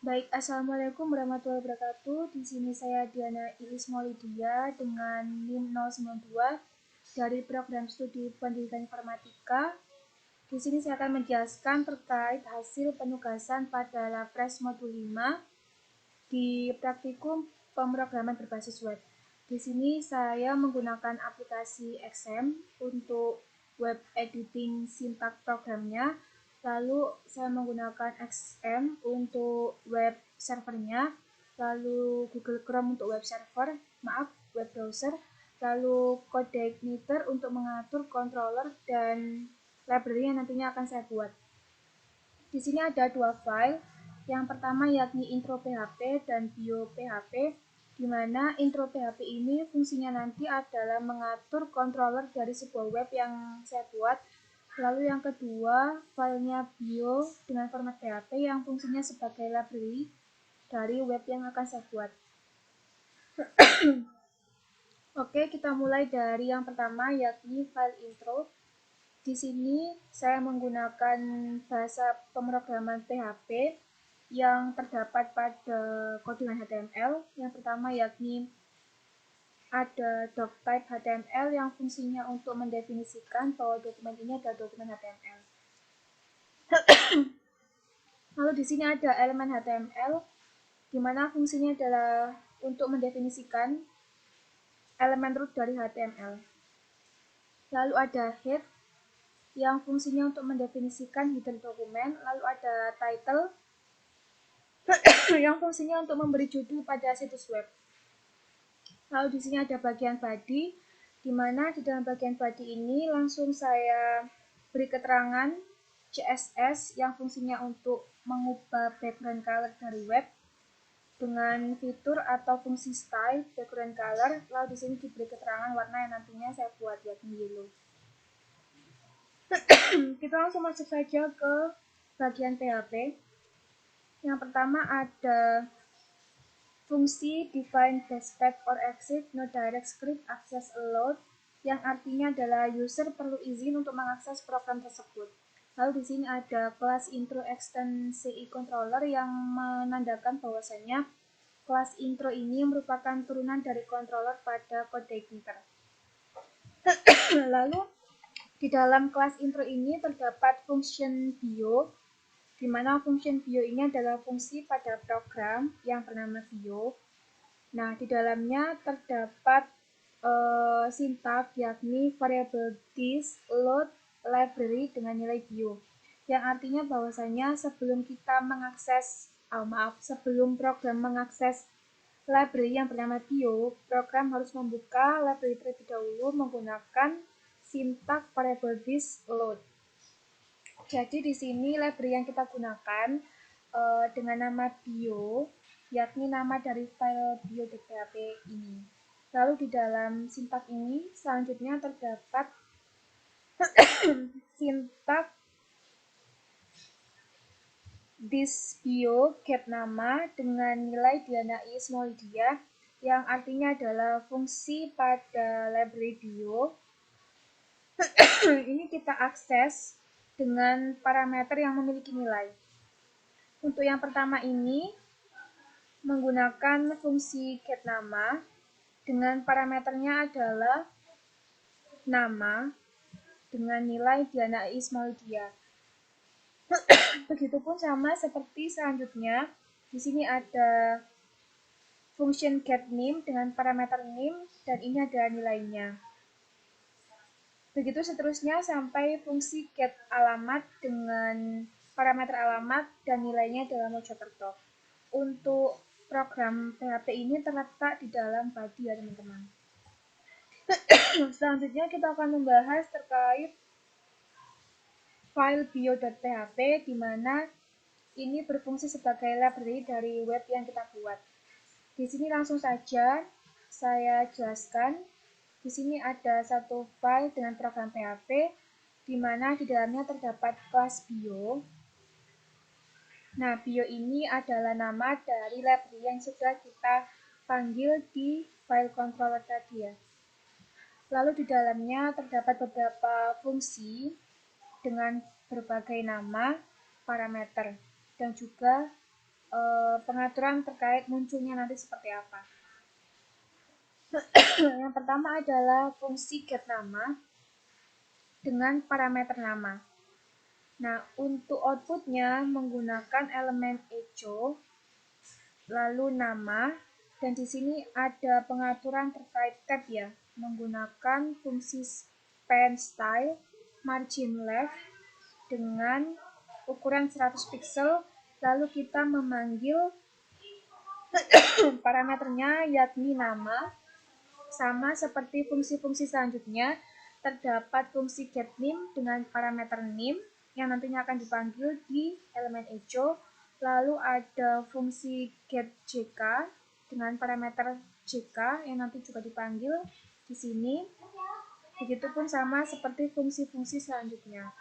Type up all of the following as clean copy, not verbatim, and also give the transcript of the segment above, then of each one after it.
Baik, Assalamualaikum warahmatullahi wabarakatuh. Di sini saya Diana Iis Maulidia dengan NIM 092 dari program studi pendidikan informatika. Di sini saya akan menjelaskan terkait hasil penugasan pada Lapres Modul 5 di praktikum pemrograman berbasis web. Di sini saya menggunakan aplikasi XM untuk web editing sintak programnya. Lalu saya menggunakan XM untuk web servernya, lalu Google Chrome untuk web browser, lalu CodeIgniter untuk mengatur controller dan library yang nantinya akan saya buat. Di sini ada dua file. Yang pertama yakni intro PHP dan bio PHP, di mana intro PHP ini fungsinya nanti adalah mengatur controller dari sebuah web yang saya buat. Lalu yang kedua, filenya bio dengan format PHP yang fungsinya sebagai library dari web yang akan saya buat. Oke, kita mulai dari yang pertama yakni file intro. Di sini saya menggunakan bahasa pemrograman PHP yang terdapat pada codingan HTML. Yang pertama yakni ada doctype HTML yang fungsinya untuk mendefinisikan bahwa dokumen ini adalah dokumen HTML. Lalu di sini ada elemen HTML, di mana fungsinya adalah untuk mendefinisikan elemen root dari HTML. Lalu ada head, yang fungsinya untuk mendefinisikan header dokumen. Lalu ada title, yang fungsinya untuk memberi judul pada situs web. Lalu di sini ada bagian body, di mana di dalam bagian body ini langsung saya beri keterangan CSS yang fungsinya untuk mengubah background color dari web dengan fitur atau fungsi style background color. Lalu di sini diberi keterangan warna yang nantinya saya buat yakni yellow. Kita langsung masuk saja ke bagian PHP. Yang pertama ada fungsi define base path or exit no direct script access allowed, yang artinya adalah user perlu izin untuk mengakses program tersebut. Lalu di sini ada kelas intro extend CI controller yang menandakan bahwasanya kelas intro ini merupakan turunan dari controller pada CodeIgniter. Lalu di dalam kelas intro ini terdapat function bio, di mana function bio ini adalah fungsi pada program yang bernama bio. Nah, di dalamnya terdapat sintak yakni variable this load library dengan nilai bio, yang artinya bahwasanya sebelum kita mengakses sebelum program mengakses library yang bernama bio, program harus membuka library terlebih dahulu menggunakan sintak variable this load. Jadi di sini library yang kita gunakan dengan nama bio, yakni nama dari file bio.php ini. Lalu di dalam sintak ini selanjutnya terdapat sintak this bio get nama dengan nilai Diana Iis Maulidia, yang artinya adalah fungsi pada library bio. Ini kita akses dengan parameter yang memiliki nilai. Untuk yang pertama ini menggunakan fungsi get nama dengan parameternya adalah nama dengan nilai Diana Iis Maulidia. Begitupun sama seperti selanjutnya. Di sini ada function get name dengan parameter name dan ini adalah nilainya. Begitu seterusnya sampai fungsi get alamat dengan parameter alamat dan nilainya adalah Mojokerto. Untuk program PHP ini terletak di dalam body ya teman-teman. Selanjutnya kita akan membahas terkait file bio.php, di mana ini berfungsi sebagai library dari web yang kita buat. Di sini langsung saja saya jelaskan. Di sini ada satu file dengan program PHP, di mana di dalamnya terdapat kelas bio. Nah, bio ini adalah nama dari library yang sudah kita panggil di file controller tadi ya. Lalu di dalamnya terdapat beberapa fungsi dengan berbagai nama, parameter, dan juga pengaturan terkait munculnya nanti seperti apa. Yang pertama adalah fungsi get nama dengan parameter nama. Nah, untuk outputnya menggunakan elemen echo, lalu nama, dan di sini ada pengaturan terkait tab ya, menggunakan fungsi span style, margin left, dengan ukuran 100 pixel, lalu kita memanggil parameternya yakni nama, sama seperti fungsi-fungsi selanjutnya, terdapat fungsi getName dengan parameter name yang nantinya akan dipanggil di elemen echo, lalu ada fungsi getJK dengan parameter JK yang nanti juga dipanggil di sini. Begitupun sama seperti fungsi-fungsi selanjutnya.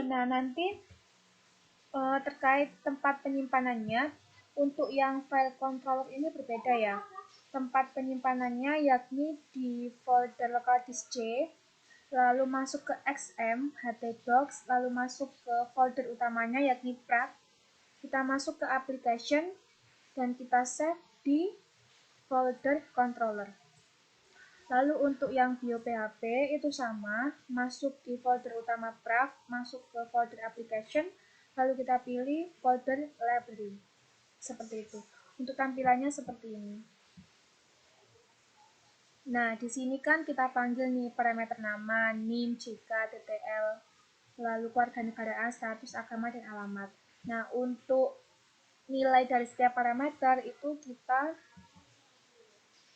Nah, nanti terkait tempat penyimpanannya, untuk yang file controller ini berbeda ya. Tempat penyimpanannya yakni di folder local disk C, lalu masuk ke XM, htdocs, lalu masuk ke folder utamanya yakni prat, kita masuk ke application, dan kita save di folder controller. Lalu untuk yang BioPHP itu sama, masuk di folder utama prat, masuk ke folder application, lalu kita pilih folder library. Seperti itu. Untuk tampilannya seperti ini. Nah, di sini kan kita panggil nih parameter nama, NIM, JK, TTL, lalu kewarganegaraan, status, agama, dan alamat. Nah, untuk nilai dari setiap parameter itu kita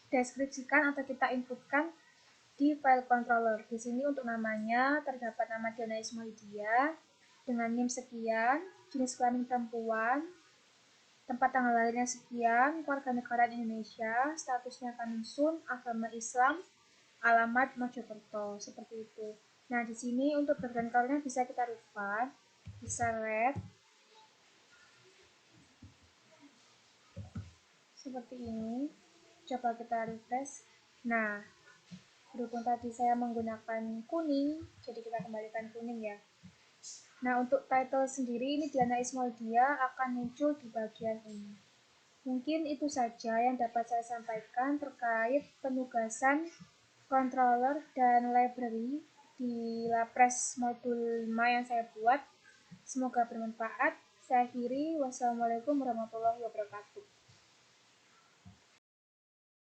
deskripsikan atau kita inputkan di file controller. Di sini untuk namanya terdapat nama Diana Ismolidia dengan NIM sekian, jenis kelamin perempuan, tempat tanggal lahirnya sekian, kewarganegaraan Indonesia, statusnya Kaminsun, agama Islam, alamat Mojokerto, seperti itu. Nah, di sini untuk background colornya bisa kita rubah, bisa red, seperti ini. Coba kita refresh. Nah, berhubung tadi saya menggunakan kuning, jadi kita kembalikan kuning ya. Nah, untuk title sendiri ini Diana Ismoldia akan muncul di bagian ini. Mungkin itu saja yang dapat saya sampaikan terkait penugasan controller dan library di Lapres modul 5 yang saya buat. Semoga bermanfaat. Saya akhiri. Wassalamualaikum warahmatullahi wabarakatuh.